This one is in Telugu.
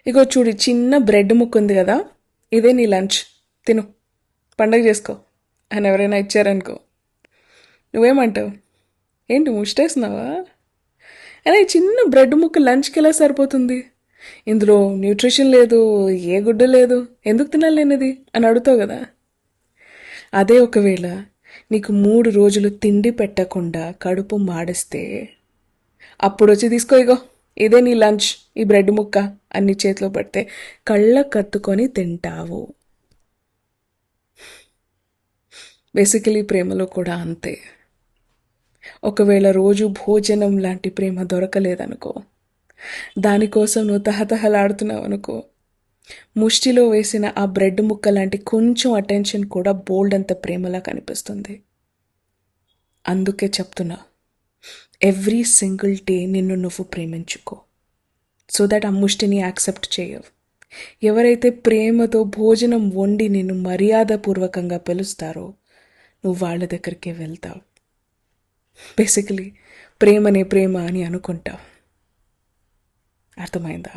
ఇగో చూడు, చిన్న బ్రెడ్ ముక్క ఉంది కదా, ఇదే నీ లంచ్, తిను, పండగ చేసుకో అని ఎవరైనా ఇచ్చారనుకో, నువ్వేమంటావు? ఏంటి ముష్టేస్తున్నావా? అరే చిన్న బ్రెడ్ ముక్క లంచ్కి ఎలా సరిపోతుంది? ఇందులో న్యూట్రిషన్ లేదు, ఏ గుడ్డు లేదు, ఎందుకు తినాలేనిది అని అడుగుతావు కదా. అదే ఒకవేళ నీకు 3 రోజులు తిండి పెట్టకుండా కడుపు మాడిస్తే అప్పుడు వచ్చి తీసుకో, ఇగో ఇదే నీ లంచ్, ఈ బ్రెడ్ ముక్క అన్ని చేతిలో పడితే కళ్ళ కత్తుకొని తింటావు. బేసికలీ ప్రేమలో కూడా అంతే. ఒకవేళ రోజు భోజనం లాంటి ప్రేమ దొరకలేదనుకో, దానికోసం నువ్వు తహతహలాడుతున్నావు అనుకో, ముష్టిలో వేసిన ఆ బ్రెడ్ ముక్క లాంటి కొంచెం అటెన్షన్ కూడా బోల్డ్ అంత ప్రేమలా కనిపిస్తుంది. అందుకే చెప్తున్నా, ఎవ్రీ సింగిల్ డే నిన్ను నువ్వు ప్రేమించుకో, సో దట్ ఆ ముష్టిని యాక్సెప్ట్ చేయవు. ఎవరైతే ప్రేమతో భోజనం వండి నిన్ను మర్యాదపూర్వకంగా పిలుస్తారో నువ్వు వాళ్ళ దగ్గరికే వెళ్తావు. బేసికలీ ప్రేమనే ప్రేమ అని అనుకుంటావు. అర్థమైందా?